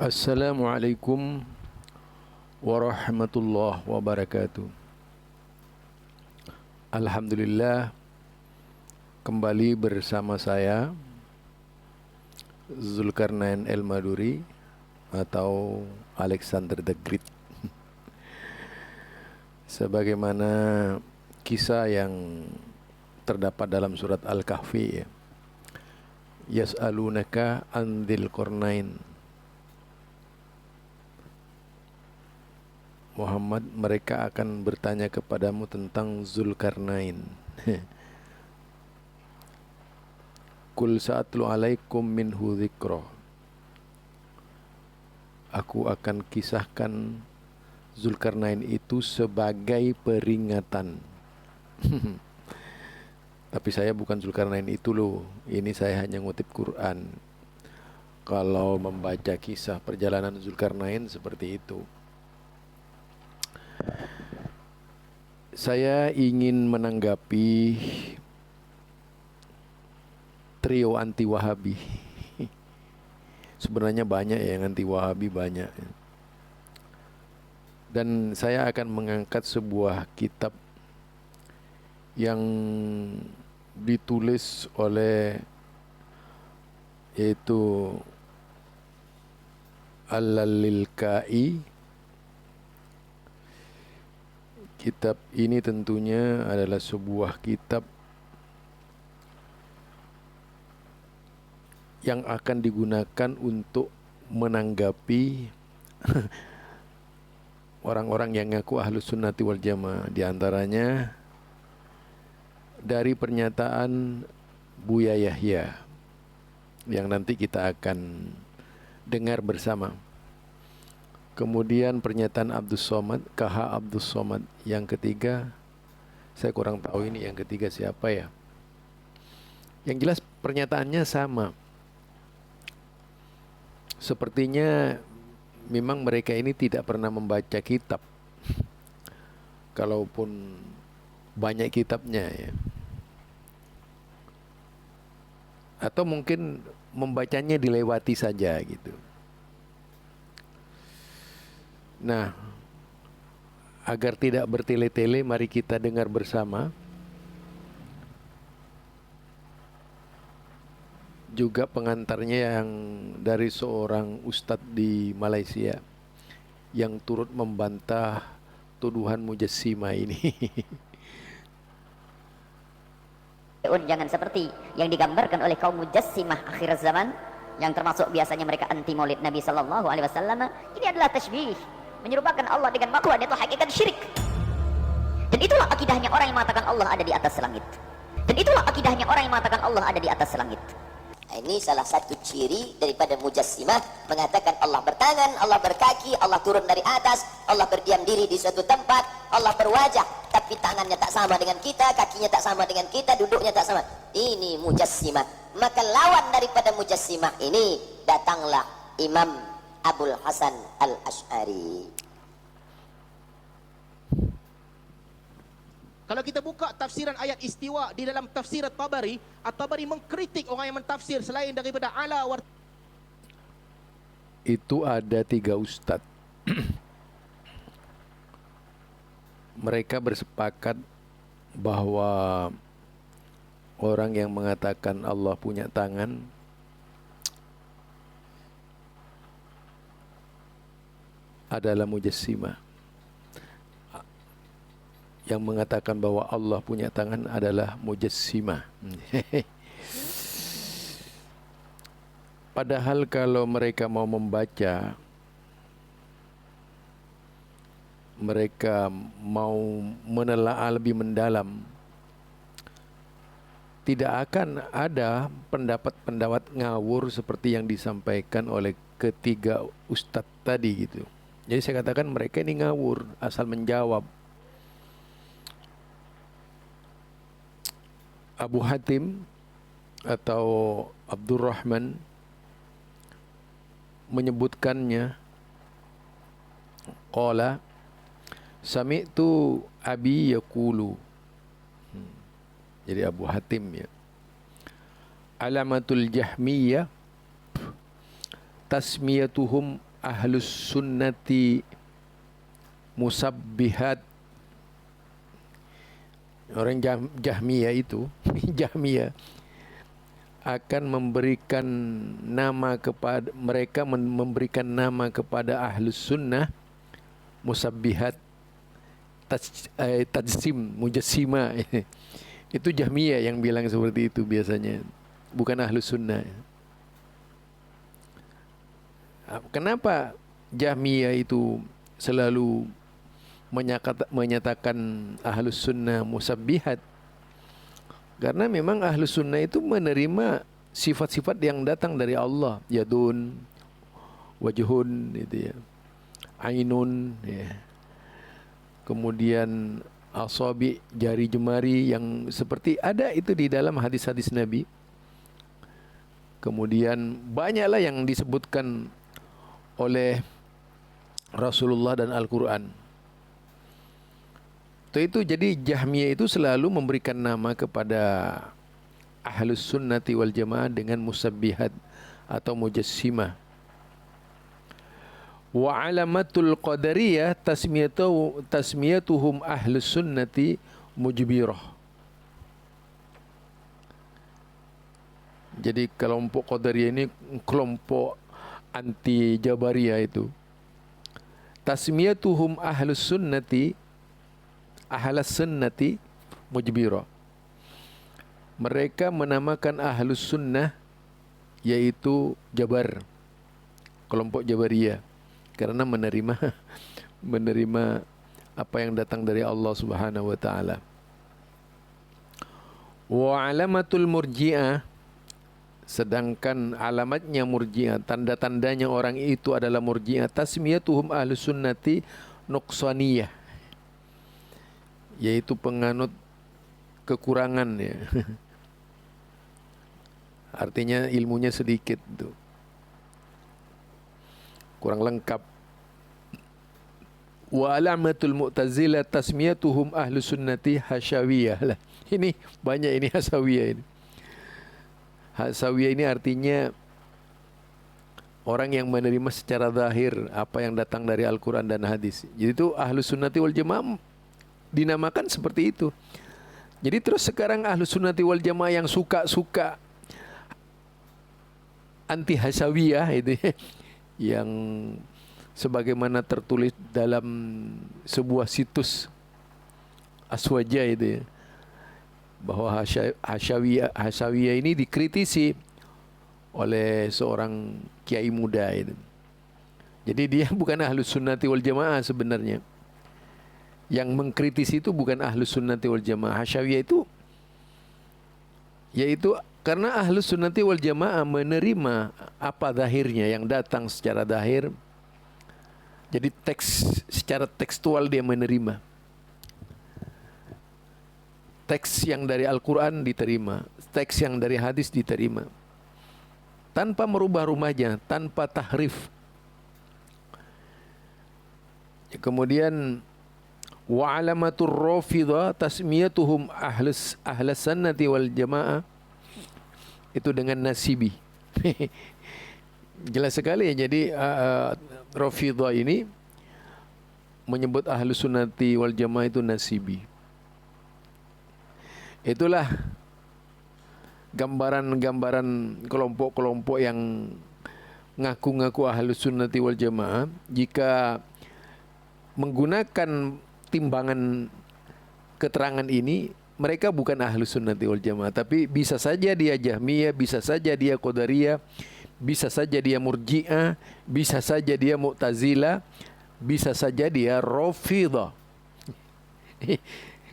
Assalamualaikum warahmatullahi wabarakatuh. Alhamdulillah, kembali bersama saya Zulkarnain El-Maduri atau Alexander the Great. Sebagaimana kisah yang terdapat dalam surat Al-Kahfi, Yas'alunaka an dzil qarnain. Muhammad, mereka akan bertanya kepadamu tentang Zulkarnain. Kul sa'atlu alaikum minhu dzikra. Aku akan kisahkan Zulkarnain itu sebagai peringatan. Tapi saya bukan Zulkarnain itu loh. Ini saya hanya ngutip Quran. Kalau membaca kisah perjalanan Zulkarnain seperti itu. Saya ingin menanggapi trio anti Wahabi. Sebenarnya banyak yang anti Wahabi, banyak. Dan saya akan mengangkat sebuah kitab yang ditulis oleh yaitu Al-Lalilkai. Kitab ini tentunya adalah sebuah kitab yang akan digunakan untuk menanggapi orang-orang yang ngaku ahlus sunnati wal jamaah. Di antaranya dari pernyataan Buya Yahya yang nanti kita akan dengar bersama. Kemudian pernyataan Abdus Somad, KH Abdus Somad. Yang ketiga, saya kurang tahu ini yang ketiga siapa ya. Yang jelas pernyataannya sama. Sepertinya memang mereka ini tidak pernah membaca kitab. Kalaupun banyak kitabnya ya. Atau mungkin membacanya dilewati saja gitu. Nah, agar tidak bertele-tele, mari kita dengar bersama juga pengantarnya yang dari seorang ustadz di Malaysia yang turut membantah tuduhan mujassimah ini. Jangan seperti yang digambarkan oleh kaum mujassimah akhir zaman, yang termasuk biasanya mereka anti maulid Nabi sallallahu alaihi wasallam. Ini adalah tasbih, menyerupakan Allah dengan makhluk, dan itu hakikat syirik. Dan itulah akidahnya orang yang mengatakan Allah ada di atas langit. Dan itulah akidahnya orang yang mengatakan Allah ada di atas langit. Ini salah satu ciri daripada mujassimah, mengatakan Allah bertangan, Allah berkaki, Allah turun dari atas, Allah berdiam diri di suatu tempat, Allah berwajah, tapi tangannya tak sama dengan kita, kakinya tak sama dengan kita, duduknya tak sama. Ini mujassimah. Maka lawan daripada mujassimah ini, datanglah Imam Abul Hasan Al-Asy'ari. Kalau kita buka tafsiran ayat istiwa di dalam tafsir At-Tabari, At-Tabari mengkritik orang yang mentafsir selain daripada ala war. Itu ada 3 ustadz. Mereka bersepakat bahwa orang yang mengatakan Allah punya tangan adalah mujassimah. Yang mengatakan bahwa Allah punya tangan adalah mujassimah. Padahal kalau mereka mau membaca, mereka mau menelaah lebih mendalam, tidak akan ada pendapat-pendapat ngawur seperti yang disampaikan oleh ketiga ustadz tadi gitu. Jadi saya katakan mereka ini ngawur, asal menjawab. Abu Hatim atau Abdurrahman menyebutkannya, qala sami'tu abi yaqulu. Jadi Abu Hatim ya. Alamatul Jahmiyah tasmiyatuhum ahlus sunnati musabbihat. Orang Jahmiyah itu Jahmiyah akan memberikan nama kepada mereka, memberikan nama kepada ahlus sunnah musabbihat, tajsim, mujassima. Itu Jahmiyah yang bilang seperti itu biasanya, bukan ahlus sunnah. Kenapa Jahmiyah itu selalu menyatakan ahlus sunnah musabbihat? Karena memang ahlus sunnah itu menerima sifat-sifat yang datang dari Allah, yadun, wajhun, itu ya, ainun, ya. Kemudian asabi, jari jemari, yang seperti ada itu di dalam hadis-hadis Nabi. Kemudian banyaklah yang disebutkan oleh Rasulullah dan Al-Quran. Itu jadi Jahmiyah itu selalu memberikan nama kepada ahlus sunnati wal jamaah dengan musabbihat atau mujassimah. Wa alamatul qadariyah tasmiyatuhum ahlus sunnati mujbirah. Jadi kelompok qadariyah ini kelompok anti jabariyah itu. Tasmiyatuhum ahlus sunnati mujbira. Mereka menamakan ahlus sunnah yaitu Jabar, kelompok Jabariyah, karena menerima apa yang datang dari Allah Subhanahu wa taala. Wa alamatul murji'ah, sedangkan alamatnya murji'ah, tanda-tandanya orang itu adalah murji'ah, tasmiyatuhum ahlus sunnati nuqsaniyah, yaitu penganut kekurangan, ya. Artinya ilmunya sedikit tuh, kurang lengkap. Wa alamatul mu'tazilah tasmiyatuhum ahlus sunnati hasyawiyah. Lah, ini banyak ini hasawiyah ini. Hasawiyah ini artinya orang yang menerima secara zahir apa yang datang dari Al-Quran dan hadis. Jadi itu ahlus sunnati wal jamaah dinamakan seperti itu. Jadi terus sekarang ahlus sunnati wal jamaah yang suka anti hasawiyah itu, yang sebagaimana tertulis dalam sebuah situs Aswaja itu, ya, bahwa hasawiyah ini dikritisi oleh seorang kiai muda itu. Jadi dia bukan ahlus sunnati wal jamaah sebenarnya. Yang mengkritisi itu bukan ahlus sunnati wal jamaah. Hasyawiyah itu yaitu karena ahlus sunnati wal jamaah menerima apa zahirnya yang datang secara zahir. Jadi secara tekstual dia menerima. Teks yang dari Al-Quran diterima, teks yang dari hadis diterima, tanpa merubah-rumahnya, tanpa tahrif. Kemudian wa alamatur rafidhah tasmiyatuhum ahlus sunnati wal jamaah, itu dengan nasibi. Jelas sekali ya. Jadi rafidhah ini menyebut ahlus sunnati wal jamaah itu nasibi. Itulah gambaran-gambaran kelompok-kelompok yang ngaku-ngaku ahlus sunnati wal jamaah. Jika menggunakan timbangan keterangan ini, mereka bukan ahlus sunnati wal jamaah, tapi bisa saja dia Jahmiyah, bisa saja dia Qadariyah, bisa saja dia Murji'ah, bisa saja dia Mu'tazilah, bisa saja dia Rafidhah.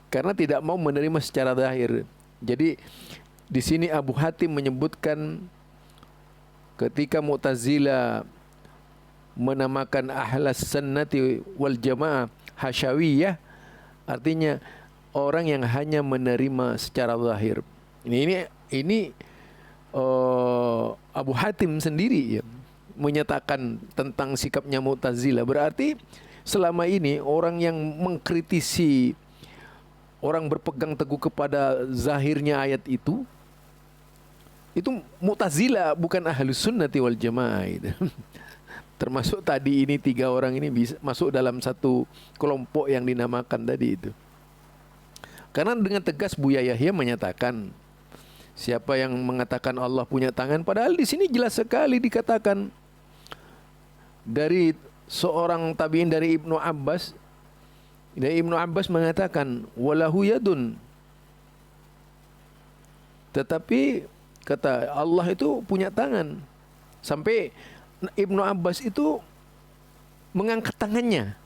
Karena tidak mau menerima secara zahir. Jadi di sini Abu Hatim menyebutkan ketika Mu'tazilah menamakan ahlus sunnati wal jamaah hasyawiyah, artinya orang yang hanya menerima secara zahir. Ini Abu Hatim sendiri ya menyatakan tentang sikapnya Mu'tazilah. Berarti selama ini orang yang mengkritisi, orang berpegang teguh kepada zahirnya ayat itu Mu'tazilah, bukan ahlus sunnati wal jamaah itu. Termasuk tadi ini 3 orang ini bisa masuk dalam satu kelompok yang dinamakan tadi itu. Karena dengan tegas Buya Yahya menyatakan, siapa yang mengatakan Allah punya tangan, padahal di sini jelas sekali dikatakan dari seorang tabi'in dari Ibnu Abbas. Dari Ibnu Abbas mengatakan walahu yadun. Tetapi kata Allah itu punya tangan. Sampai Ibnu Abbas itu mengangkat tangannya.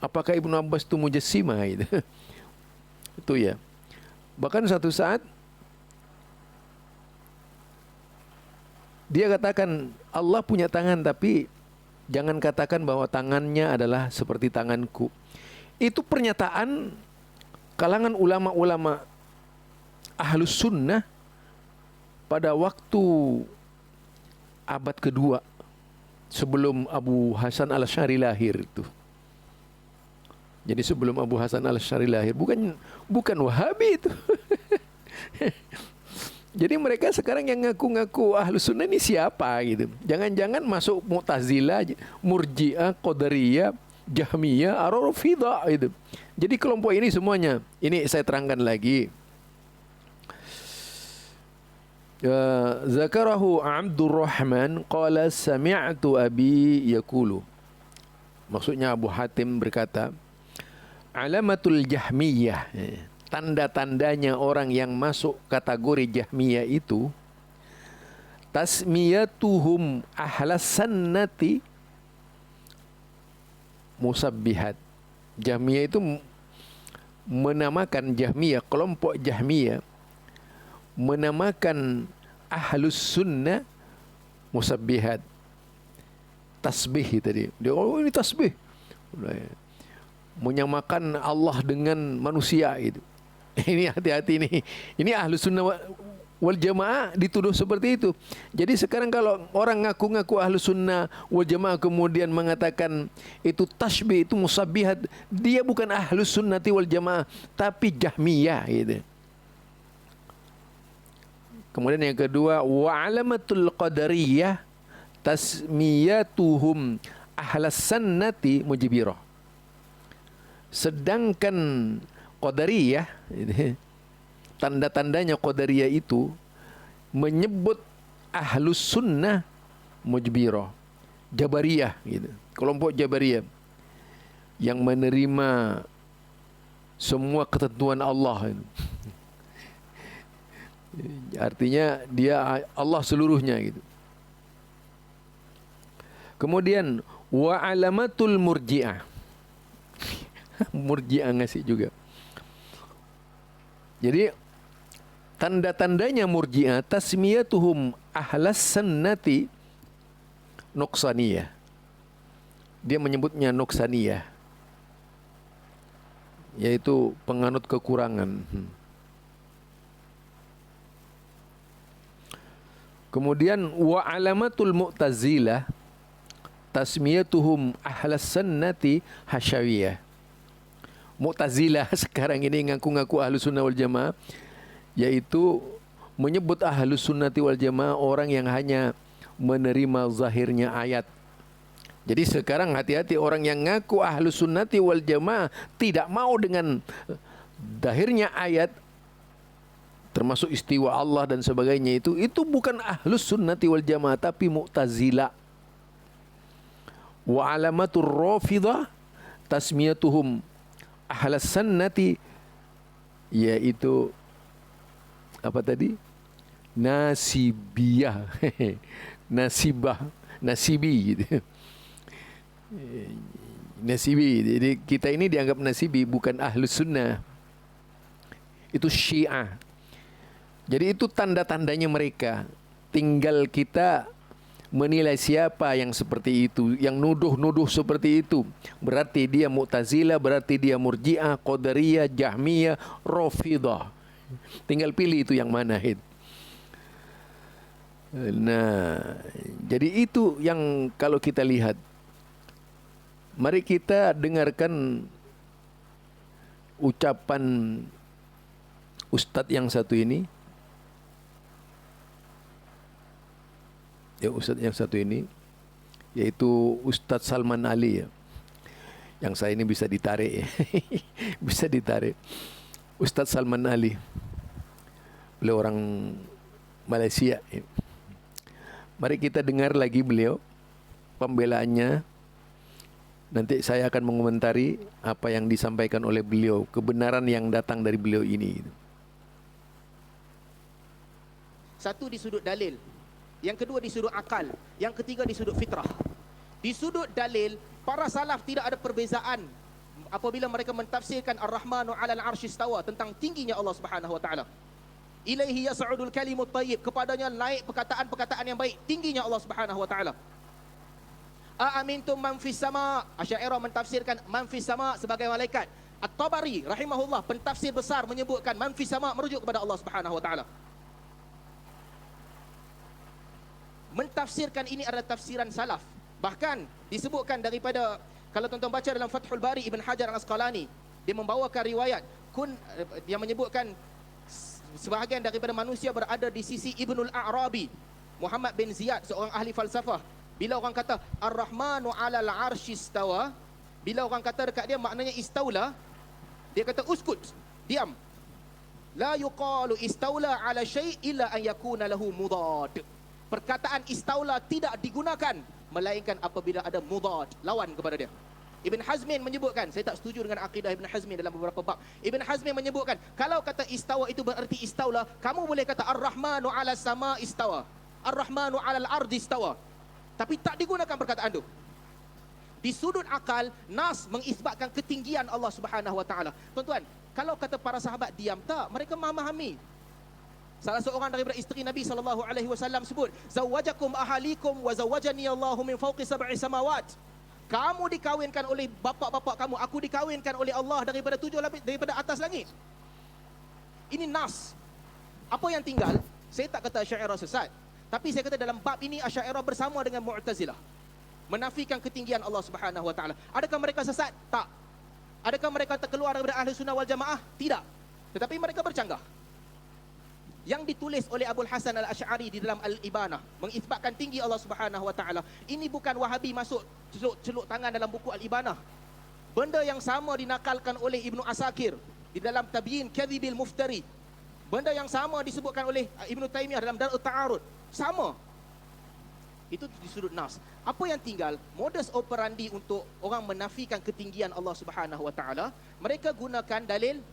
Apakah Ibnu Abbas itu mujassimah gitu? Itu ya. Bahkan satu saat dia katakan Allah punya tangan, tapi jangan katakan bahwa tangannya adalah seperti tanganku. Itu pernyataan kalangan ulama-ulama Ahlus Sunnah pada waktu abad kedua sebelum Abu Hasan Al-Asy'ari lahir itu. Jadi sebelum Abu Hasan Al-Asy'ari lahir, bukan Wahabi itu. Jadi mereka sekarang yang ngaku-ngaku Ahlus Sunnah ini siapa gitu. Jangan-jangan masuk Mu'tazilah, Murji'ah, Qadariyah, Jahmiyah, Ar-Rafidah gitu. Jadi kelompok ini semuanya, ini saya terangkan lagi. Zakarahu Abdurrahman qala sami'tu abi yaqulu. Maksudnya Abu Hatim berkata, alamatul Jahmiyah, tanda-tandanya orang yang masuk kategori Jahmiyah itu, tasmiyatuhum ahlas sannati musabbihat. Jahmiyah itu menamakan Jahmiyah, kelompok Jahmiyah menamakan Ahlus Sunnah musabbihat. Tasbih tadi. Dia ini tasbih. Menyamakan Allah dengan manusia itu. Ini hati-hati nih. Ini Ahlus Sunnah wal Jamaah dituduh seperti itu. Jadi sekarang kalau orang ngaku-ngaku Ahlus Sunnah wal Jamaah kemudian mengatakan itu tasbih, itu musabbihat, dia bukan Ahlus Sunnati wal Jamaah, tapi Jahmiyah gitu. Kemudian yang kedua, wa alamatul qadariyah tasmiyatuhum ahlas sannati mujbirah. Sedangkan qadariyah, tanda-tandanya qadariyah itu menyebut ahlus sunnah mujbirah, jabariyah gitu. Kelompok jabariyah yang menerima semua ketentuan Allah itu. Artinya dia Allah seluruhnya gitu. Kemudian wa alamatul murji'ah. Murji'ah ngasih juga. Jadi tanda-tandanya murji'ah tasmiyatuhum ahlas sunnati nuqsaniyah. Dia menyebutnya nuqsaniyah, yaitu penganut kekurangan. Kemudian wa alamatul mu'tazilah tasmiyatuhum ahlas sunnati hasyawiyah. Mu'tazilah sekarang ini ngaku-ngaku Ahlus Sunnah wal Jamaah, yaitu menyebut Ahlus Sunnati wal Jamaah orang yang hanya menerima zahirnya ayat. Jadi sekarang hati-hati orang yang ngaku Ahlus Sunnati wal Jamaah tidak mau dengan zahirnya ayat, termasuk istiwa Allah dan sebagainya, itu bukan Ahlus Sunnati wal Jamaah, tapi Mu'tazilah. Wa alamatur Rafidah tasmiyatuhum ahlas sunnati, yaitu apa tadi? Nasibiyah. Nasibi gitu. Nasibi. Jadi kita ini dianggap nasibi, bukan Ahlus Sunnah. Itu Syiah. Jadi itu tanda-tandanya mereka. Tinggal kita menilai siapa yang seperti itu, yang nuduh-nuduh seperti itu. Berarti dia Mu'tazilah, berarti dia Murji'ah, Qadariyah, Jahmiyah, Rafidah. Tinggal pilih itu yang mana. Nah, jadi itu yang kalau kita lihat. Mari kita dengarkan ucapan Ustadz yang satu ini. Ya, Ustadz yang satu ini, yaitu Ustadz Salman Ali ya. Yang saya ini bisa ditarik ya. Bisa ditarik. Ustadz Salman Ali, beliau orang Malaysia ya. Mari kita dengar lagi beliau pembelaannya. Nanti saya akan mengomentari apa yang disampaikan oleh beliau, kebenaran yang datang dari beliau ini. Satu di sudut dalil, yang kedua di sudut akal, yang ketiga di sudut fitrah. Di sudut dalil, para salaf tidak ada perbezaan apabila mereka mentafsirkan Ar-Rahmanu 'alal 'arsy istawa, tentang tingginya Allah Subhanahu wa taala. Ilaihi yas'udul kalimut thayyib, kepadanya naik perkataan-perkataan yang baik, tingginya Allah Subhanahu wa taala. Aamintum man fis sama, Asy'ariyah mentafsirkan man fis sama sebagai malaikat. At-Tabari rahimahullah, pentafsir besar, menyebutkan man fis sama merujuk kepada Allah Subhanahu wa taala. Mentafsirkan ini adalah tafsiran salaf. Bahkan disebutkan daripada, kalau tuan-tuan baca dalam Fathul Bari Ibn Hajar Al-Asqalani, dia membawakan riwayat yang menyebutkan sebahagian daripada manusia berada di sisi Ibnul A'rabi, Muhammad bin Ziyad, seorang ahli falsafah. Bila orang kata Ar-Rahmanu 'alal 'arsy istawa, bila orang kata dekat dia maknanya istaula, dia kata uskut, diam. La yuqalu istaula 'ala syai' illa an yakuna lahu mudad. Perkataan istaula tidak digunakan melainkan apabila ada mudad, lawan kepada dia. Ibn Hazmin menyebutkan, saya tak setuju dengan akidah Ibn Hazmin dalam beberapa bab. Ibn Hazmin menyebutkan, kalau kata istawa itu berarti istaula, kamu boleh kata Ar-Rahmanu 'ala sama istawa, Ar-Rahmanu 'alal ardi istawa, tapi tak digunakan perkataan itu. Di sudut akal, nas mengisbatkan ketinggian Allah Subhanahu wa taala. Tuan-tuan, kalau kata para sahabat diam, tak, mereka memahami. Salah seorang daripada isteri Nabi SAW sebut, zawajakum ahalikum wa zawajani Allahu min fawqi sab'i samawat. Kamu dikawinkan oleh bapa-bapa kamu, aku dikawinkan oleh Allah daripada 7 lapis, daripada atas langit. Ini nas. Apa yang tinggal? Saya tak kata Asy'ariyah sesat, tapi saya kata dalam bab ini Asy'ariyah bersama dengan Mu'tazilah, menafikan ketinggian Allah Subhanahu wa taala. Adakah mereka sesat? Tak. Adakah mereka terkeluar daripada Ahli Sunnah wal Jamaah? Tidak. Tetapi mereka bercanggah. Yang ditulis oleh Abul Hasan Al-Asy'ari di dalam Al-Ibanah mengisbatkan tinggi Allah Subhanahu wa taala. Ini bukan Wahabi masuk celuk tangan dalam buku Al-Ibanah. Benda yang sama dinakalkan oleh Ibnu Asakir di dalam Tabyin Kadhibil Muftari. Benda yang sama disebutkan oleh Ibnu Taimiyah dalam Dar'ut Ta'arud. Sama. Itu di sudut nas. Apa yang tinggal? Modus operandi untuk orang menafikan ketinggian Allah Subhanahu wa taala, mereka gunakan dalil.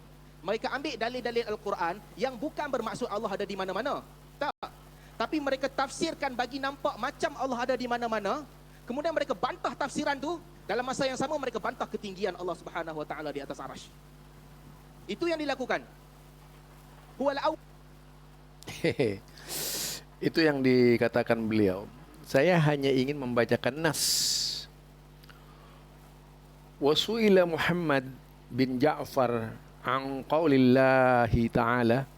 Mereka ambil dalil-dalil Al-Quran yang bukan bermaksud Allah ada di mana-mana. Tak. Tapi mereka tafsirkan bagi nampak macam Allah ada di mana-mana. Kemudian mereka bantah tafsiran tu. Dalam masa yang sama mereka bantah ketinggian Allah Subhanahu wa taala di atas arasy. Itu yang dilakukan. Itu yang dikatakan beliau. Saya hanya ingin membacakan nas. Wasuila Muhammad bin Ja'far an qaulillahi ta'ala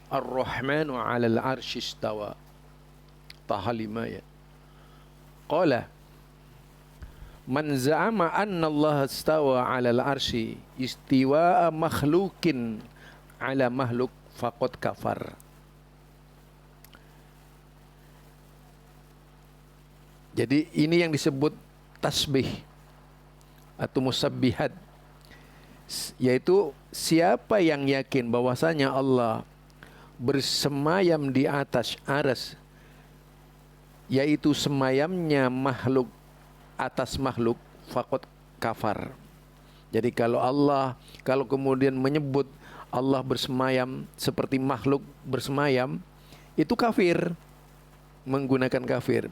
Ar-Rahmanu 'alal 'arsy istawa. Taha 5 ya. Qala man za'ama anna Allah istawa 'alal 'arsy istiwa'a makhluqin 'ala makhluk faqad kafar. Jadi ini yang disebut tasbih atau musabbihat, yaitu siapa yang yakin bahwasanya Allah bersemayam di atas aras, yaitu semayamnya makhluk atas makhluk, faqad kafar. Jadi kalau kemudian menyebut Allah bersemayam seperti makhluk bersemayam, itu kafir, menggunakan kafir.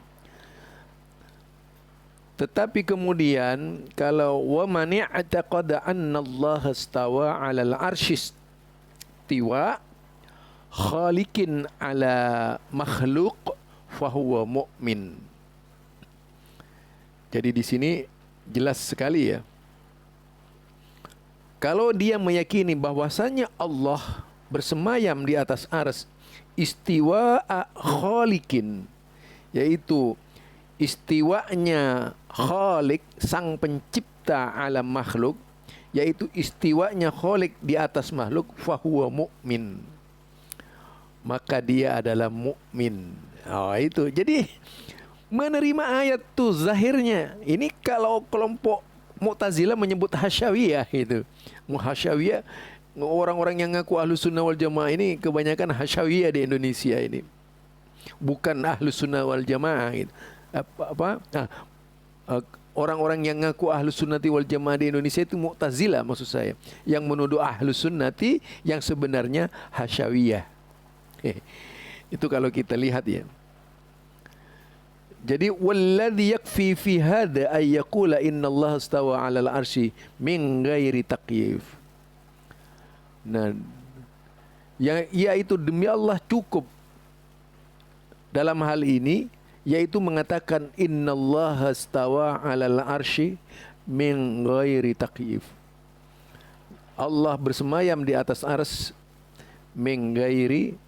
Tetapi kemudian kalau wa man i'taqada anna Allah istawa 'alal 'arsy istiwa khaliqin 'ala makhluk fahuwa mu'min. Jadi di sini jelas sekali ya. Kalau dia meyakini bahwasanya Allah bersemayam di atas arsy istiwa khaliqin, yaitu istiwanya Khalik, sang pencipta alam makhluk, yaitu istiwanya Khalik di atas makhluk, fahuwa mu'min, maka dia adalah mukmin. Oh, itu. Jadi menerima ayat tuh zahirnya. Ini kalau kelompok Mu'tazilah menyebut hasyawiyah itu. Hasyawiyah, orang-orang yang ngaku Ahlus Sunnah wal Jamaah ini kebanyakan hasyawiyah di Indonesia ini. Bukan Ahlus Sunnah wal Jamaah gitu. Orang-orang yang ngaku Ahlus Sunnati wal Jamaah di Indonesia itu Mu'tazilah maksud saya, yang menuduh Ahlus Sunnati yang sebenarnya hasyawiyah. Itu kalau kita lihat ya. Jadi walladzi yakfi fi hadza ay yaqula innallaha istawa 'alal 'arsy min ghairi takyif. Nah, yaitu demi Allah cukup dalam hal ini, yaitu mengatakan innallaha istawa 'alal 'arsy min ghairi takyif. Allah bersemayam di atas arsy min ghairi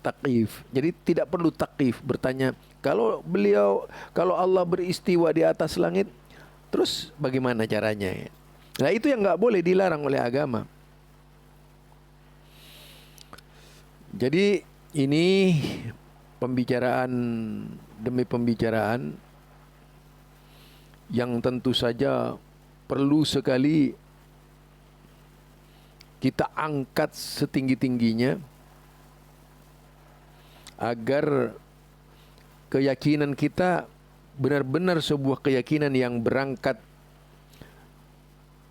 takyif. Jadi tidak perlu takyif, bertanya kalau Allah beristiwa di atas langit, terus bagaimana caranya? Nah, itu yang nggak boleh, dilarang oleh agama. Jadi ini pembicaraan demi pembicaraan yang tentu saja perlu sekali kita angkat setinggi-tingginya, agar keyakinan kita benar-benar sebuah keyakinan yang berangkat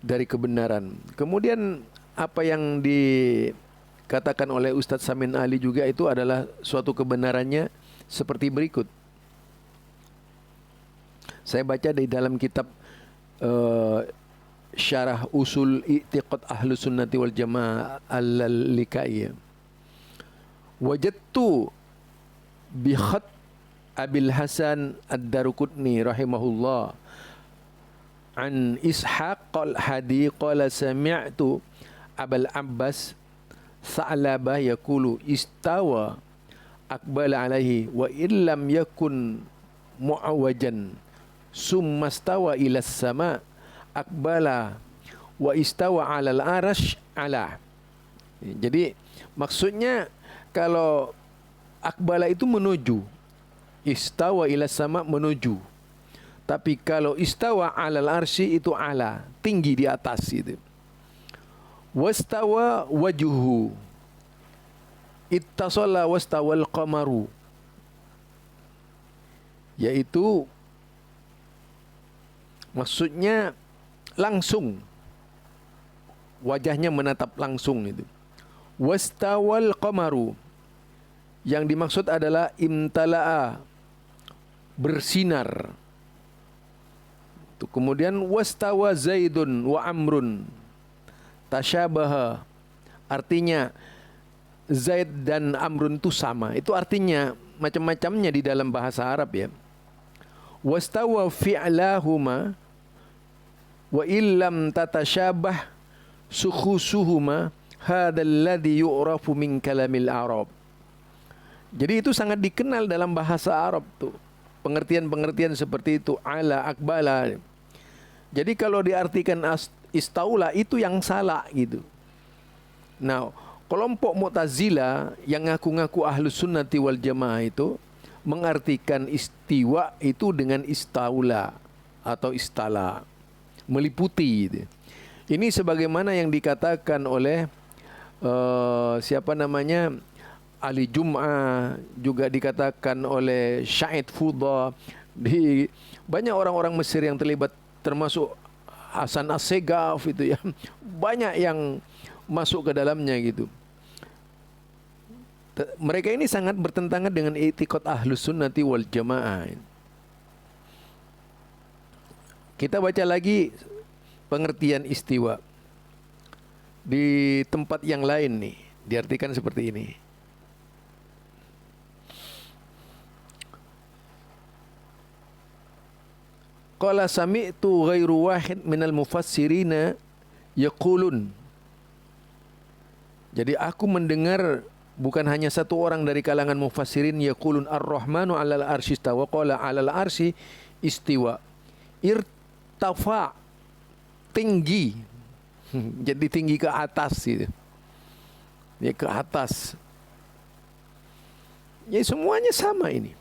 dari kebenaran. Kemudian apa yang dikatakan oleh Ustadz Samin Ali juga itu adalah suatu kebenarannya seperti berikut. Saya baca di dalam kitab Syarah Usul I'tiqad Ahlus Sunnati wal Jamaah Al-Lalikai. Wajadtu bi khat Abil Hasan Ad-Daruqutni rahimahullah an Ishaq al-Hadi qala sami'tu Abul Abbas Sa'labah yaqulu istawa aqbala alaihi wa illam yakun mu'awajan summa stawa ila sama aqbala wa istawa 'alal arash ala. Jadi maksudnya kalau aqbala itu menuju, istawa ila sama menuju. Tapi kalau istawa 'alal arsy itu ala, tinggi di atas itu. Wastawa wajhu, ittasala wastawal qamaru, yaitu maksudnya langsung, wajahnya menatap langsung itu. Wastawal qamaru, yang dimaksud adalah imtala'a, bersinar. Kemudian wastawa Zaidun wa Amrun tasyabaha, artinya Zaid dan Amrun itu sama. Itu artinya macam-macamnya di dalam bahasa Arab ya. Wastawa fi'lahuma wa illam tatasyabah sukhusuhuma hadzal ladzi yu'rafu min kalamil Arab. Jadi itu sangat dikenal dalam bahasa Arab tuh. Pengertian-pengertian seperti itu, ala, akbala. Jadi kalau diartikan istaula itu yang salah gitu. Nah, kelompok Mu'tazilah yang ngaku-ngaku Ahlus Sunnati wal Jamaah itu mengartikan istiwa itu dengan istaula atau istala, meliputi gitu. Ini sebagaimana yang dikatakan oleh siapa namanya, Ali Jum'ah, juga dikatakan oleh Syahid Fudha, di banyak orang-orang Mesir yang terlibat, termasuk Hasan As-Segaf itu ya, banyak yang masuk ke dalamnya gitu. Mereka ini sangat bertentangan dengan i'tiqad Ahlus Sunnati wal Jamaah. Kita baca lagi pengertian istiwa di tempat yang lain nih, diartikan seperti ini. Qala sami'tu ghairu wahid minal mufassirina yaqulun. Jadi aku mendengar bukan hanya satu orang dari kalangan mufassirin yaqulun ar-rahmanu 'alal arsy istawa, qala 'alal arsy istiwa. Irtafa, tinggi. Jadi tinggi ke atas gitu. Ya ke atas. Ya semuanya sama ini.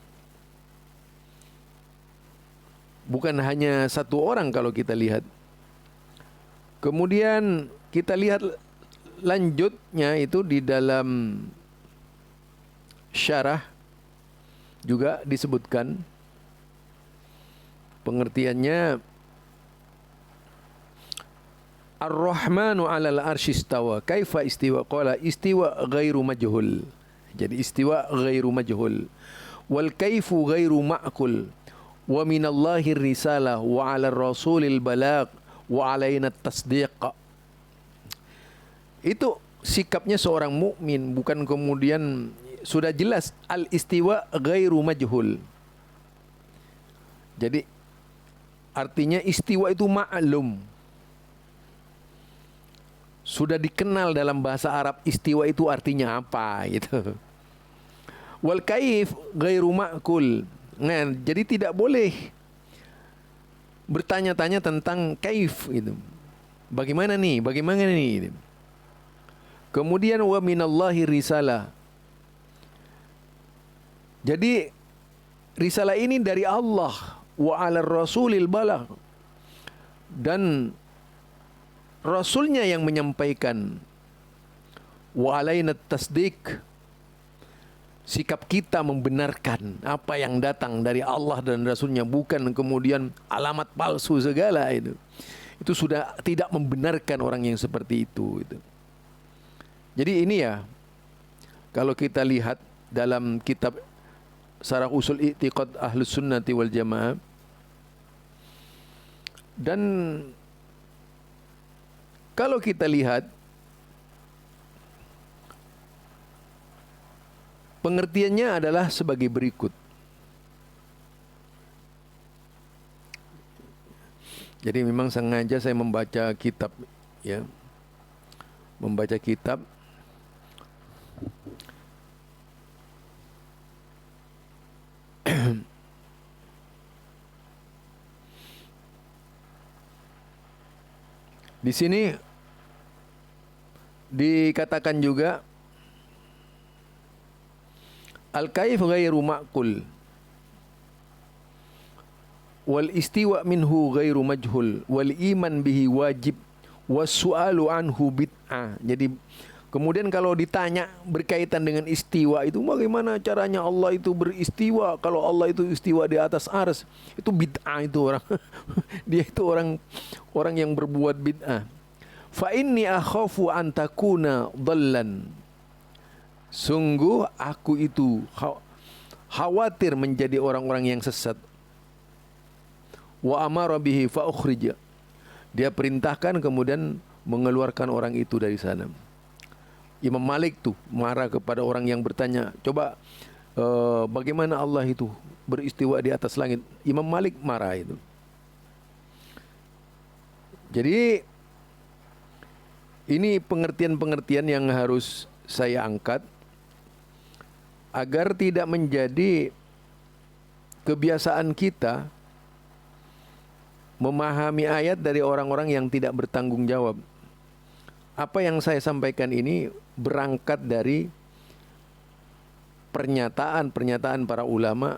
Bukan hanya satu orang kalau kita lihat. Kemudian kita lihat lanjutnya itu di dalam syarah juga disebutkan pengertiannya, Ar-Rahmanu 'alal arsy istawa. Kaifa istiwa? Qala istiwa ghairu majhul. Jadi istiwa ghairu majhul. Wal kaifu ghairu ma'kul. Wa minallahi risalah wa 'alar rasulil balagh wa 'alaina tasdiq. Itu sikapnya seorang mukmin, bukan kemudian sudah jelas al-istiwa ghairu majhul. Jadi artinya istiwa itu ma'lum. Sudah dikenal dalam bahasa Arab istiwa itu artinya apa gitu. Wal kaif ghairu ma'kul. Nah, jadi tidak boleh bertanya-tanya tentang kaif gitu. Bagaimana nih? Bagaimana nih? Gitu. Kemudian wa minallahi risalah. Jadi risalah ini dari Allah, wa 'alar rasulil balagh, dan Rasulnya yang menyampaikan, wa 'alaina tasdiq, sikap kita membenarkan apa yang datang dari Allah dan Rasulnya, bukan kemudian alamat palsu segala itu. Itu sudah tidak membenarkan orang yang seperti itu. Jadi ini ya, kalau kita lihat dalam kitab Syarah Usul I'tiqad Ahlus Sunnati wal Jamaah, dan kalau kita lihat pengertiannya adalah sebagai berikut. Jadi memang sengaja saya membaca kitab, ya, membaca kitab di sini dikatakan juga al-kaif ghairu ma'kul wal istiwa minhu ghairu majhul wal iman bihi wajib was su'alu anhu bid'ah. Jadi kemudian kalau ditanya berkaitan dengan istiwa itu, bagaimana caranya Allah itu beristiwa? Kalau Allah itu istiwa di atas ars, itu bid'ah itu orang. Dia itu orang yang berbuat bid'ah. Fa inni akhafu an takuna dhallan. Sungguh aku itu khawatir menjadi orang-orang yang sesat. Wa amara bihi fa ukhrija. Dia perintahkan kemudian mengeluarkan orang itu dari sana. Imam Malik tuh marah kepada orang yang bertanya, coba bagaimana Allah itu beristiwa di atas langit? Imam Malik marah itu. Jadi ini pengertian-pengertian yang harus saya angkat agar tidak menjadi kebiasaan kita memahami ayat dari orang-orang yang tidak bertanggung jawab. Apa yang saya sampaikan ini berangkat dari pernyataan-pernyataan para ulama,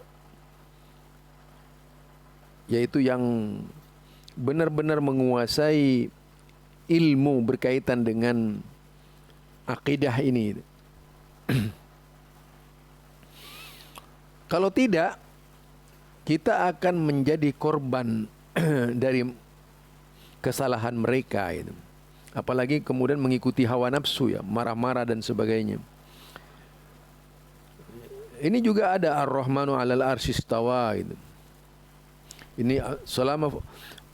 yaitu yang benar-benar menguasai ilmu berkaitan dengan akidah ini. Kalau tidak, kita akan menjadi korban dari kesalahan mereka itu. Apalagi kemudian mengikuti hawa nafsu, ya, marah-marah dan sebagainya. Ini juga ada Ar-Rahmanu 'alal arsy istawa itu. Ini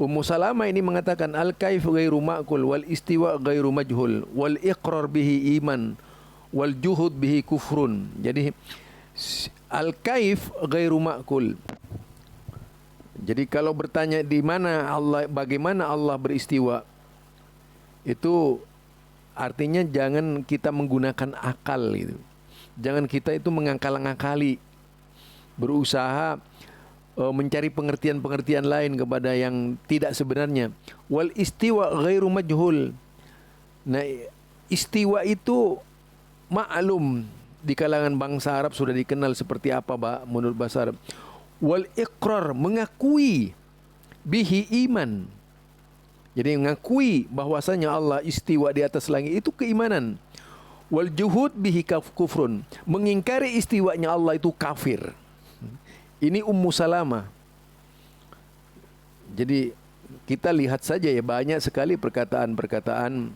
Ummu Salamah ini mengatakan al-kaif ghairu ma'kul wal istiwa ghairu majhul wal iqrar bihi iman wal juhud bihi kufrun. Jadi al-kaif ghairu ma'kul. Jadi kalau bertanya di mana Allah, bagaimana Allah beristiwa, itu artinya jangan kita menggunakan akal gitu. Jangan kita itu mengakal-ngakali, berusaha mencari pengertian-pengertian lain kepada yang tidak sebenarnya. Wal istiwa ghairu majhul. Nah, istiwa itu maklum di kalangan bangsa Arab, sudah dikenal seperti apa menurut bahasa Arab. Wal iqrar, mengakui bihi iman. Jadi mengakui bahwasanya Allah istiwa di atas langit itu keimanan. Wal juhud bihi kufrun. Mengingkari istiwanya Allah itu kafir. Ini Ummu Salamah. Jadi kita lihat saja ya, banyak sekali perkataan-perkataan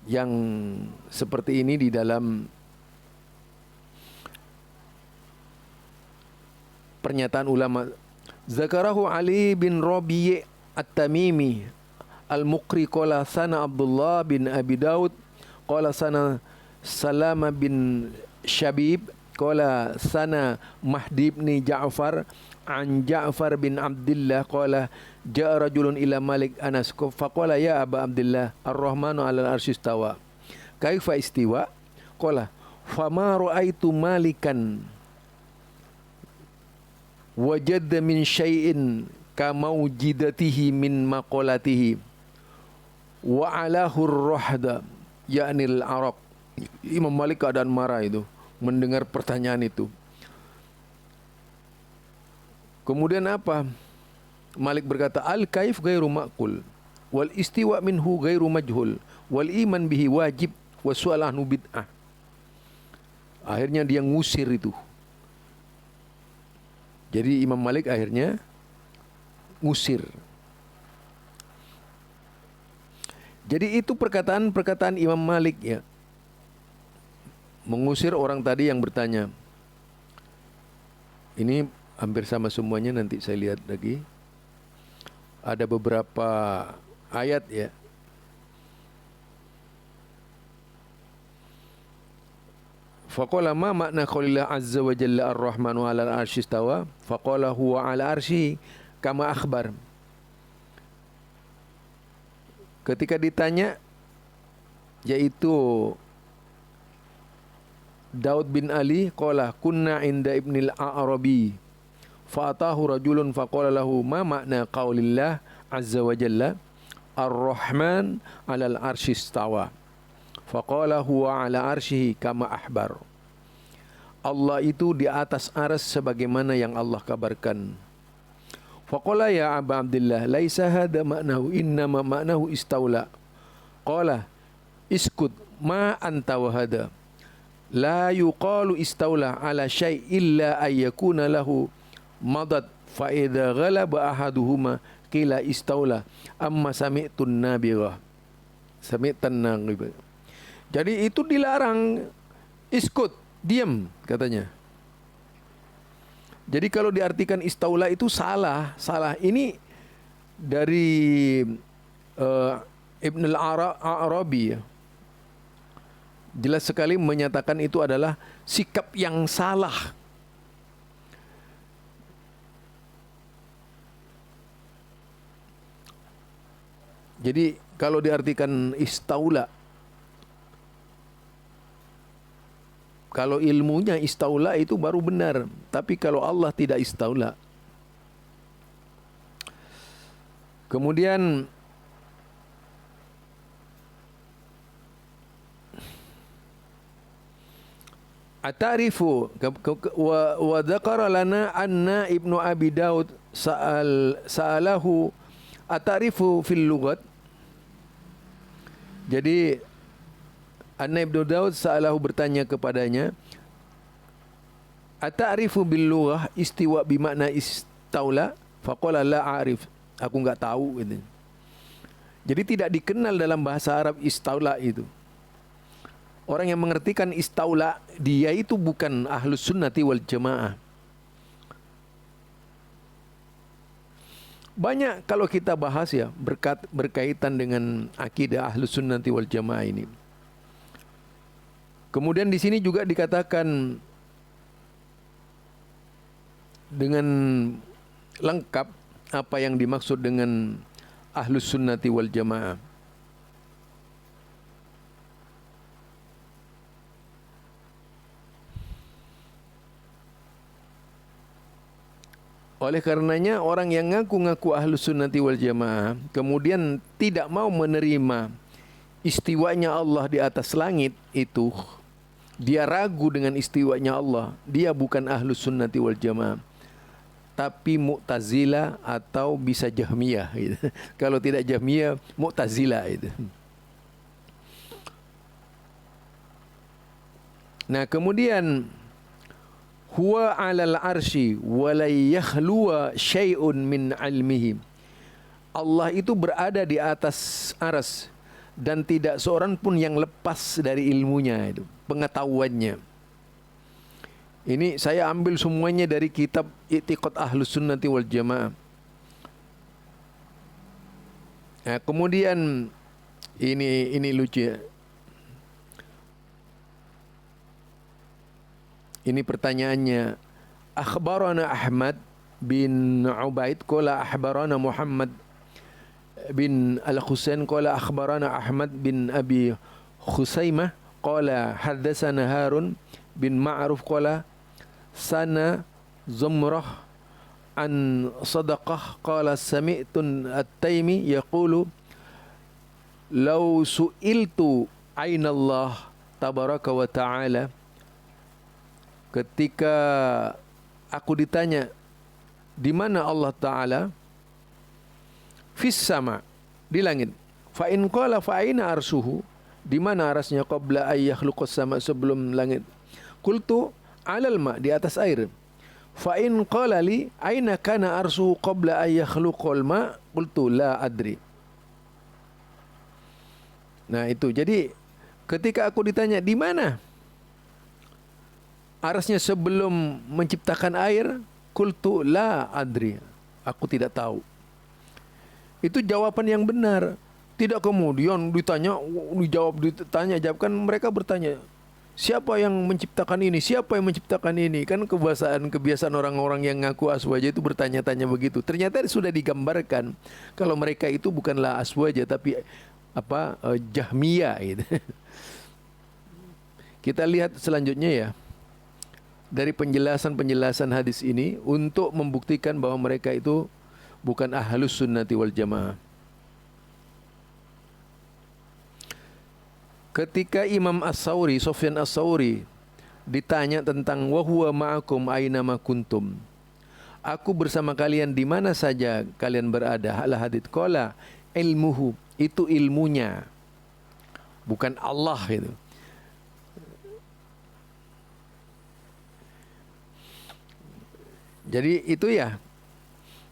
yang seperti ini di dalam pernyataan ulama. Zakarahu Ali bin Rabi' At-Tamimi Al-Muqri qala sana Abdullah bin Abi Daud qala sana Salama bin Syabib qala sana Mahdi bin Ja'far an Ja'far bin Abdullah qala ja'a rajulun ila Malik Anas faqala ya Aba Abdullah Ar-Rahmanu 'alal arsy istawa kaifa istiwa qala fama ra'aitu Malikan wajadda min syai'in kamaujidatihi min maqalatihi wa alahu ar-rahda yakni al-araq. Imam Malik keadaan marah itu mendengar pertanyaan itu. Kemudian apa? Malik berkata, al-kaif ghairu ma'qul wal istiwa minhu ghairu majhul wal iman bihi wajib wa su'al anhu bid'ah. Akhirnya dia ngusir itu. Jadi Imam Malik akhirnya ngusir. Jadi itu perkataan-perkataan Imam Malik ya. Mengusir orang tadi yang bertanya. Ini hampir sama semuanya, nanti saya lihat lagi. Ada beberapa ayat ya. Faqala ma makna qaulillah azza wa jalla ar-rahmanu 'alal arsy istawa faqala huwa 'ala arsy kama akhbar. Ketika ditanya, yaitu Daud bin Ali qala kunna inda ibnil A'rabi fa atahu rajulun faqala lahu ma makna qaulillah azza wa jalla ar-rahman 'alal arsy istawa faqala huwa 'ala arsyihi kama ahbar. Allah itu di atas arsy sebagaimana yang Allah kabarkan. Faqala ya Aba Abdullah laisa hada ma'nahu innama ma'nahu istaula. Qala iskut ma anta wa hada la yuqalu istaula ala syai' illa ay yakuna lahu madad fa idza ghalaba ahaduhuma qila istaula amma sami'tun nabirah sami'tan nabirah. Jadi itu dilarang, iskut, diam katanya. Jadi kalau diartikan istaula itu salah. Ini dari Ibn al-Arabi ya. Jelas sekali menyatakan itu adalah sikap yang salah. Jadi kalau diartikan istaula, kalau ilmunya istaula itu baru benar. Tapi kalau Allah tidak istaula. Kemudian atarifu wa dzakara lana anna Ibnu Abi Daud sa'alahu atarifu fil lughat. Jadi Anna Ibnu Daud sa'alahu bertanya kepadanya, ata'rifu bil lughah istiwa bimakna istaula? Faqala la a'rif. Aku enggak tahu gitu. Jadi tidak dikenal dalam bahasa Arab istaula itu. Orang yang mengertikan istaula, dia itu bukan ahlus sunnati wal jamaah. Banyak kalau kita bahas ya berkaitan dengan akidah ahlus sunnati wal jamaah ini. Kemudian di sini juga dikatakan dengan lengkap apa yang dimaksud dengan ahlus sunnati wal jamaah. Oleh karenanya orang yang ngaku-ngaku ahlus sunnati wal jamaah kemudian tidak mau menerima istiwanya Allah di atas langit itu, dia ragu dengan istiwanya Allah, dia bukan ahlus sunnati wal jamaah. tapi Mu'tazilah atau bisa Jahmiyah gitu. Kalau tidak Jahmiyah, Mu'tazilah itu. Nah, kemudian huwa 'alal arsy wa la yakhluwa syai'un min 'ilmihi. Allah itu berada di atas arsy dan tidak seorang pun yang lepas dari ilmunya itu, pengetahuannya. Ini saya ambil semuanya dari kitab I'tiqad Ahlus Sunnati wal Jamaah. Nah, kemudian ini lucu ya. Ini pertanyaannya. Akhbarana Ahmad bin Ubaid qala akhbarana Muhammad bin Al-Husain qala akhbarana Ahmad bin Abi Khusaimah qala haddatsana Harun bin Ma'ruf qala sana Zumrah an Sadaqah qala sami'tu At-Taimi yaqulu law su'iltu aina Allah tabaraka wa ta'ala. Ketika aku ditanya di mana Allah Ta'ala, fis sama, di langit. Fa in qala fa aina arsuhu, di mana arasnya qabla ay yakhluqas sama, sebelum langit. Qultu alal ma, di atas air. Fa in qala li aina kana arsuhu qabla ay yakhluqal ma, qultu la adri. Nah itu, jadi ketika aku ditanya di mana arasnya sebelum menciptakan air, qultu la adri, aku tidak tahu. Itu jawaban yang benar. Tidak kemudian ditanya, kan mereka bertanya, siapa yang menciptakan ini? Siapa yang menciptakan ini? Kan kebiasaan orang-orang yang ngaku aswaja itu bertanya-tanya begitu. Ternyata sudah digambarkan kalau mereka itu bukanlah aswaja tapi Jahmiyah gitu. Kita lihat selanjutnya ya. Dari penjelasan hadis ini untuk membuktikan bahwa mereka itu bukan Ahlus Sunnati wal Jamaah. Ketika Imam As-Sauri, Sufyan As-Sauri ditanya tentang wa huwa ma'akum aina ma kuntum, aku bersama kalian di mana saja kalian berada, hal hadits qala ilmuhu, itu ilmunya, bukan Allah itu. Jadi itu ya,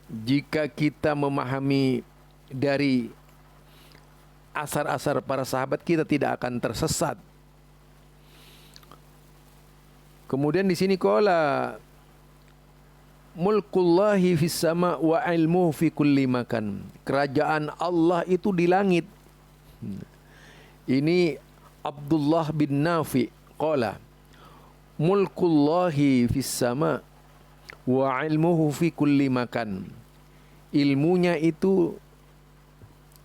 jika kita memahami dari asar-asar para sahabat, kita tidak akan tersesat. Kemudian di sini qala mulkullahi fis sama wa ilmuhu fi kulli makan. Kerajaan Allah itu di langit. Ini Abdullah bin Nafi qala mulkullahi fis sama wa ilmuhu fi kulli makan. Ilmunya itu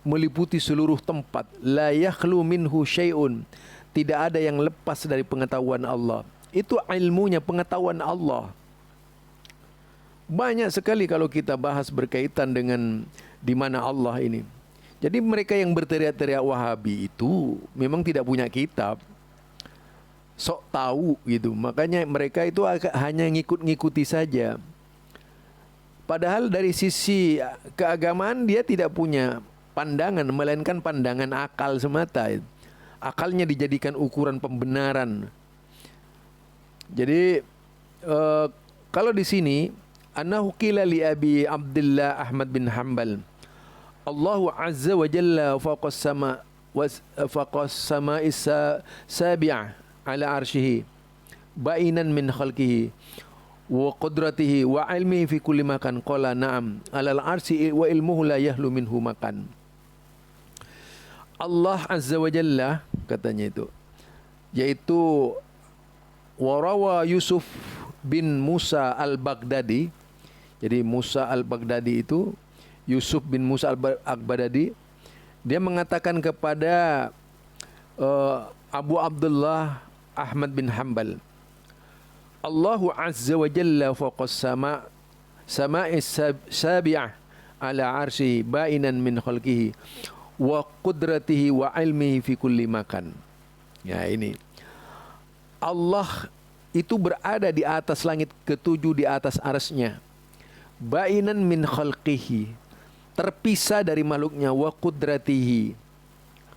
meliputi seluruh tempat. La yakhlu minhu syai'un, tidak ada yang lepas dari pengetahuan Allah. Itu ilmunya, pengetahuan Allah. Banyak sekali kalau kita bahas berkaitan dengan di mana Allah ini. Jadi mereka yang berteriak-teriak Wahabi itu memang tidak punya kitab, sok tahu gitu. Makanya mereka itu hanya ngikut-ngikuti saja. Padahal dari sisi keagamaan dia tidak punya pandangan, melainkan pandangan akal semata. Akalnya dijadikan ukuran pembenaran. Jadi kalau di sini annahu qila li Abi Abdullah Ahmad bin Hanbal, Allahu azza wa jalla faqas sama'is sabi'ah ala arsyihi bainan min khalqihi wa qudratihi wa ilmihi fi kulli makan. Qala na'am alal arsyi wa ilmuhu la yahlu minhu makan. Allah azza wa jalla katanya itu, yaitu warawa Yusuf bin Musa al-Baghdadi. Jadi Musa al-Baghdadi itu Yusuf bin Musa al-Baghdadi, dia mengatakan kepada Abu Abdullah Ahmad bin Hanbal, Allahu azza wa jalla faqas sama'is sabi'ah ala arsyihi bainan min khalqihi wa qudratihi wa ilmihi fi kulli makan. Ya ini, Allah itu berada di atas langit ketujuh, di atas arsy-Nya. bainan min khalqihi, terpisah dari makhluknya, wa qudratihi,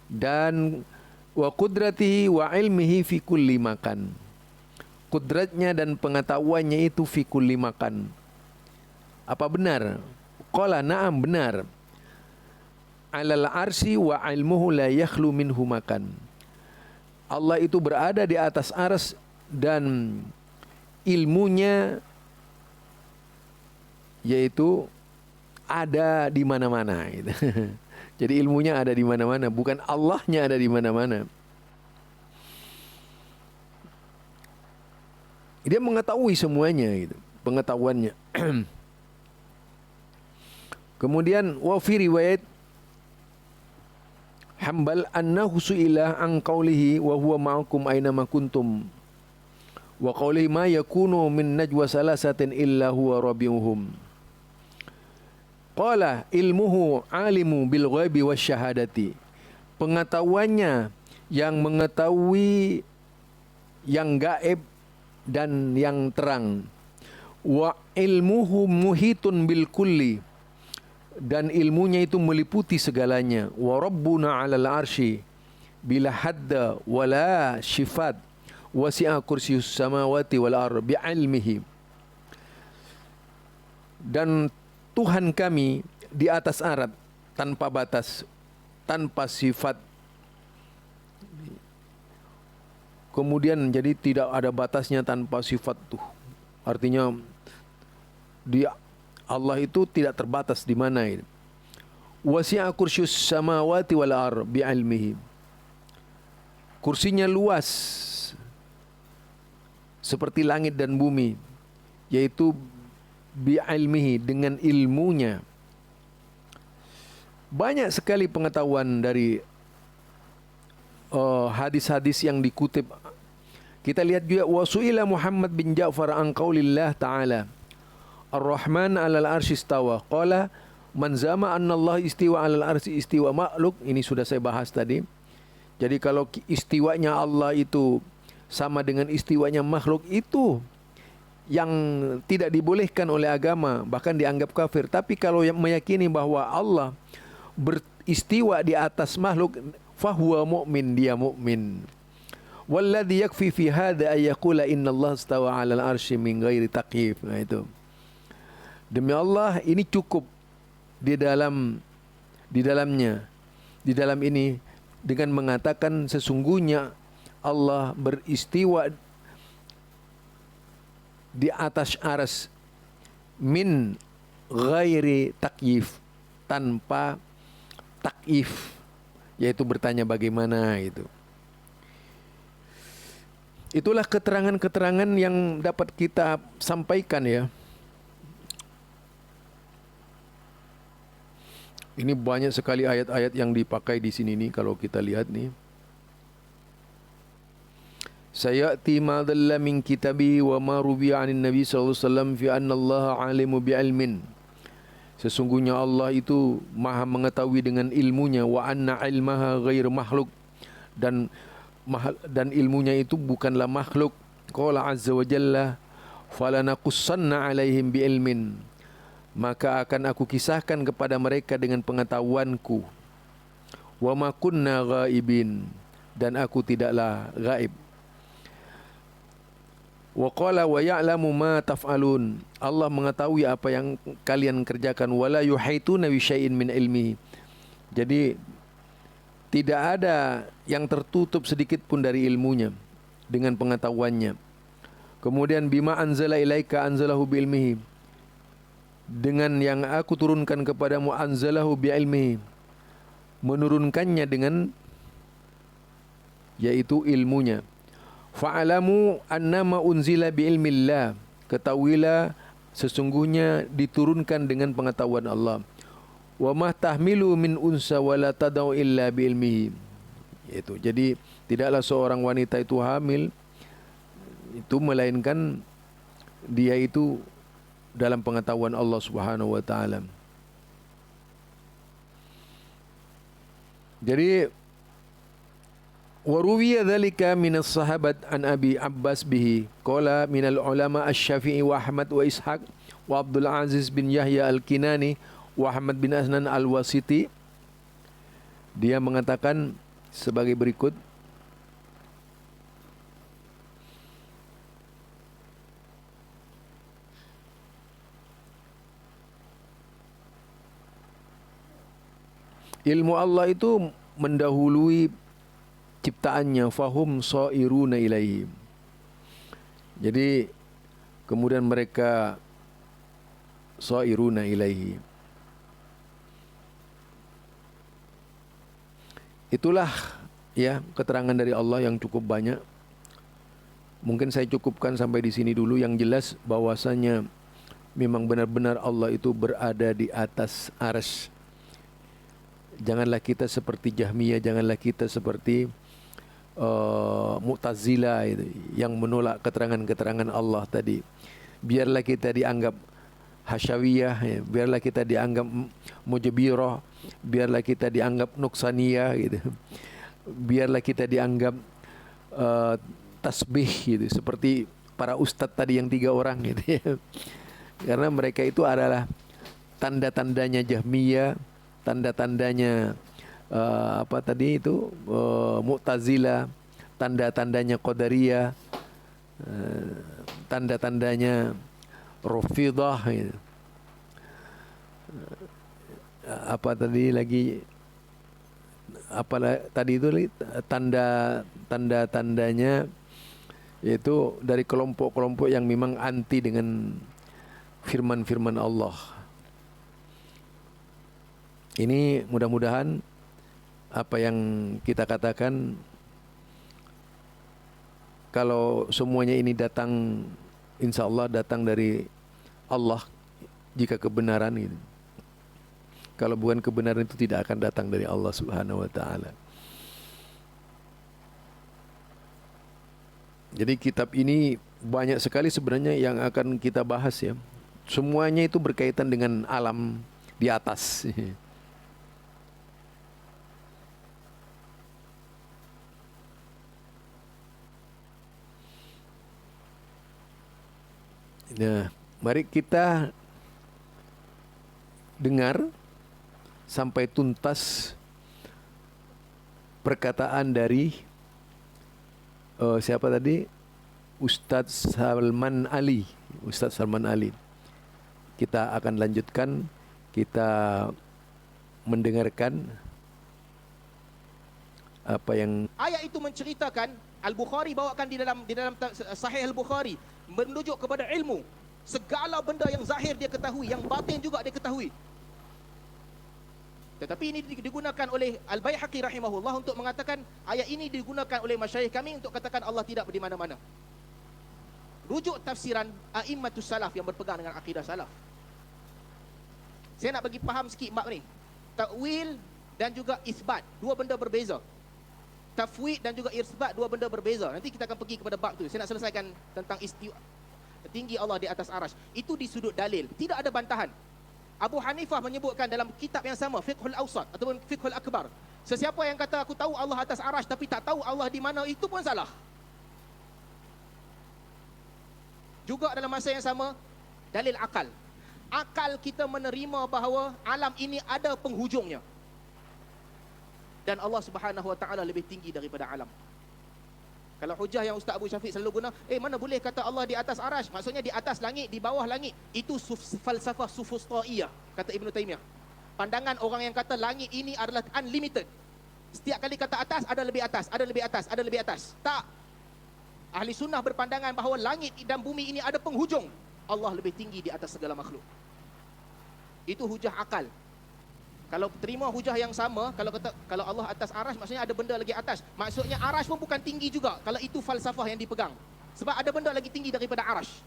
dan wa qudratihi wa ilmihi fi kulli makan. Kudratnya dan pengetahuannya itu fi kulli makan. Apa benar? Qala na'am, benar. Alal arsi wa ilmuhu la yakhlu minhu makan. Allah itu berada di atas arsy dan ilmunya yaitu ada di mana-mana gitu. Jadi ilmunya ada di mana-mana, bukan Allahnya ada di mana-mana. Dia mengetahui semuanya gitu, pengetahuannya. Kemudian wa fi riwayat Hambal annahu su'ila an qawlihi wa huwa ma'akum aina ma kuntum wa qawlihi ma yakunu min najwa salasatin illa huwa rabi'uhum. Qala ilmuhu alimu bil ghaibi wasyahadati. Pengetahuannya yang mengetahui yang gaib dan yang terang. Wa ilmuhu muhitun bil kulli, dan ilmunya itu meliputi segalanya. Wa rabbuna 'alal arsy bila hadda wala syifat wasi'a kursiyyus samawati wal ardh bi ilmihi. Dan Tuhan kami di atas arat tanpa batas, tanpa sifat. Kemudian jadi tidak ada batasnya, tanpa sifat tuh. Artinya dia Allah itu tidak terbatas di mana ini. Wasi'a kursiyyus samawati wal ardh bi ilmihi. Kursinya luas seperti langit dan bumi, yaitu bi ilmihi, dengan ilmunya. Banyak sekali pengetahuan dari hadis-hadis yang dikutip. Kita lihat juga wasuila Muhammad bin Ja'far an qaulillah ta'ala Ar-Rahman 'alal arsy istawa. Qala man zama anna Allah istiwa 'alal arsy istiwa makhluk. Ini sudah saya bahas tadi. Jadi kalau istiwanya Allah itu sama dengan istiwanya makhluk, itu yang tidak dibolehkan oleh agama, bahkan dianggap kafir. Tapi kalau yang meyakini bahwa Allah beristiwa di atas makhluk, fahuwa mu'min, dia mu'min. Walladhi yakfi fi hadha ay yaqula innallaha istawa 'alal arsy min ghairi takyif. Nah itu. Demi Allah, ini cukup di dalam ini dengan mengatakan sesungguhnya Allah beristiwa di atas arsy min ghairi takyif, tanpa takyif, yaitu bertanya bagaimana itu. Itulah keterangan-keterangan yang dapat kita sampaikan ya. Ini banyak sekali ayat-ayat yang dipakai di sini nih kalau kita lihat nih. Sayati ma dhalla min kitabi wa ma rubiya 'anin nabi sallallahu alaihi wasallam fi anna Allah 'alimu bi ilmin. Sesungguhnya Allah itu Maha mengetahui dengan ilmunya, wa anna ilmaha ghairu makhluk, dan ilmunya itu bukanlah makhluk. Qala azza wa jalla falanaqussanna 'alaihim bi ilmin. Maka akan aku kisahkan kepada mereka dengan pengetahuanku. Wa ma kunna ghaibin, dan aku tidaklah gaib. Wa qala wa ya'lamu ma taf'alun. Allah mengetahui apa yang kalian kerjakan. Wala yuhaituna bi syai'in min ilmihi. Jadi tidak ada yang tertutup sedikit pun dari ilmunya, dengan pengetahuannya. Kemudian bima anzala ilaika anzalahu bi ilmihi. Dengan yang aku turunkan kepadamu anzalahu bi ilmihi. Menurunkannya dengan yaitu ilmunya. Fa'alamu annama unzila bi ilmillah. Ketahuilah sesungguhnya diturunkan dengan pengetahuan Allah. Wa ma tahmilu min unsa wala tadau illa bi ilmihi. Itu. Jadi tidaklah seorang wanita itu hamil itu melainkan dia itu dalam pengetahuan Allah Subhanahu wa taala. Jadi Waruwiya dhalika minas sahabat an Abi Abbas bihi qala minal ulama asy-Syafi'i wa Ahmad wa Ishaq wa Abdul Aziz bin Yahya al-Kinani wa Ahmad bin Asnan al-Wasiti. Dia mengatakan sebagai berikut. Ilmu Allah itu mendahului ciptaannya, fahum sairuna ilaihi. Jadi kemudian mereka sairuna ilaihi. Itulah ya keterangan dari Allah yang cukup banyak. Mungkin saya cukupkan sampai di sini dulu. Yang jelas bahwasanya memang benar-benar Allah itu berada di atas arsy. Janganlah kita seperti Jahmiyah, janganlah kita seperti Mu'tazilah itu, yang menolak keterangan-keterangan Allah tadi. Biarlah kita dianggap Hasyawiyah, ya. Biarlah kita dianggap Mujabirah, biarlah kita dianggap Nuksaniyah gitu. Biarlah kita dianggap tasbih gitu, seperti para ustadz tadi yang 3 orang gitu ya. Karena mereka itu adalah tanda-tandanya Jahmiyah, tanda-tandanya apa tadi itu Mu'tazilah, tanda-tandanya Qadariyah, tanda-tandanya Rafidah gitu. Apa tadi lagi, apa tadi itu tanda-tandanya, yaitu dari kelompok-kelompok yang memang anti dengan firman-firman Allah. Ini mudah-mudahan apa yang kita katakan, kalau semuanya ini datang, insya Allah datang dari Allah jika kebenaran itu. Kalau bukan kebenaran itu tidak akan datang dari Allah Subhanahu wa taala. Jadi kitab ini banyak sekali sebenarnya yang akan kita bahas ya. Semuanya itu berkaitan dengan alam di atas. Nah, mari kita dengar sampai tuntas perkataan dari siapa tadi? Ustadz Salman Ali. Ustadz Salman Ali. Kita akan lanjutkan, kita mendengarkan apa yang Ayat itu menceritakan, Al-Bukhari bawakan di dalam Sahih Al-Bukhari, menunjuk kepada ilmu. Segala benda yang zahir dia ketahui, yang batin juga dia ketahui. Tetapi ini digunakan oleh Al-Baihaqi rahimahullah untuk mengatakan ayat ini digunakan oleh masyayikh kami untuk katakan Allah tidak di mana-mana. Rujuk tafsiran a'immatus salaf yang berpegang dengan akidah salaf. Saya nak bagi faham sikit bab ni. Takwil dan juga isbat, dua benda berbeza. Tafwid dan juga isbat, dua benda berbeza. Nanti kita akan pergi kepada bab tu. Saya nak selesaikan tentang tinggi Allah di atas arasy. Itu di sudut dalil, tidak ada bantahan. Abu Hanifah menyebutkan dalam kitab yang sama, Fiqhul Awsat ataupun Fiqhul Akbar, sesiapa yang kata aku tahu Allah atas arasy tapi tak tahu Allah di mana, itu pun salah. Juga dalam masa yang sama, dalil akal. Akal kita menerima bahawa alam ini ada penghujungnya. Dan Allah Subhanahu wa taala lebih tinggi daripada alam. Kalau hujah yang Ustaz Abu Syafiq selalu guna, mana boleh kata Allah di atas arasy, maksudnya di atas langit, di bawah langit. Itu falsafah sufustaiyah, kata Ibn Taymiyah. Pandangan orang yang kata langit ini adalah unlimited. Setiap kali kata atas, ada lebih atas, ada lebih atas, ada lebih atas. Tak. Ahli sunnah berpandangan bahawa langit dan bumi ini ada penghujung. Allah lebih tinggi di atas segala makhluk. Itu hujah akal. Kalau terima hujah yang sama, kalau kata kalau Allah atas arasy, maksudnya ada benda lagi atas. Maksudnya arasy pun bukan tinggi juga. Kalau itu falsafah yang dipegang. Sebab ada benda lagi tinggi daripada arasy.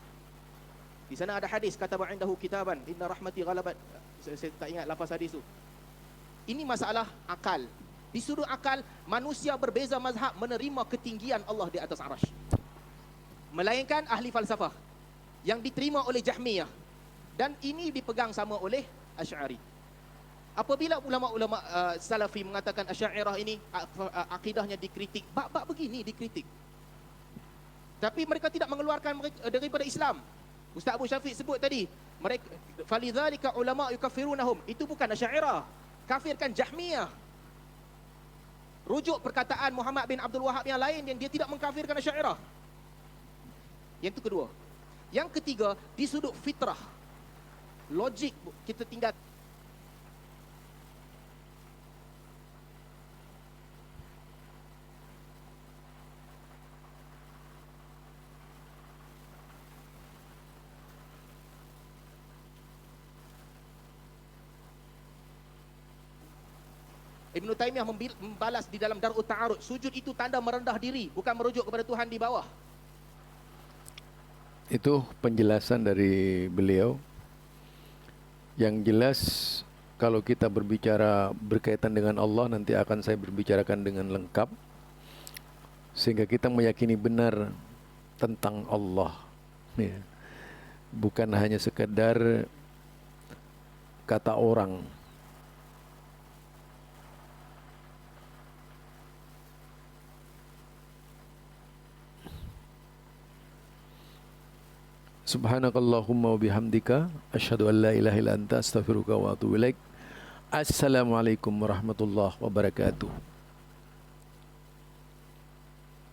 Di sana ada hadis kata ba'indahu kitaban inna rahmati ghalabat. Saya tak ingat lafaz hadis tu. Ini masalah akal. Di sudut akal, manusia berbeza mazhab menerima ketinggian Allah di atas arasy. Melainkan ahli falsafah yang diterima oleh Jahmiyah, dan ini dipegang sama oleh Asy'ari. Apabila ulama-ulama salafi mengatakan Asy'ariyah ini akidahnya dikritik, bab-bab begini dikritik. Tapi mereka tidak mengeluarkan mereka daripada Islam. Ustaz Abu Syafiq sebut tadi, mereka falidzalika ulama yukaffirunahum. Itu bukan Asy'ariyah. Kafirkan Jahmiyah. Rujuk perkataan Muhammad bin Abdul Wahab yang lain yang dia tidak mengkafirkan Asy'ariyah. Yang itu kedua. Yang ketiga, di sudut fitrah. Logik kita tinggal. Ibn Taymiyah membalas di dalam Darut Ta'arud, sujud itu tanda merendah diri, bukan merujuk kepada Tuhan di bawah. Itu penjelasan dari beliau. Yang jelas kalau kita berbicara berkaitan dengan Allah, nanti akan saya berbicarakan dengan lengkap, sehingga kita meyakini benar tentang Allah, ya. Bukan hanya sekedar kata orang. Subhanakallahumma wa bihamdika asyhadu an la ilaha illa anta astaghfiruka wa atubu ilaik. Assalamualaikum warahmatullahi wabarakatuh.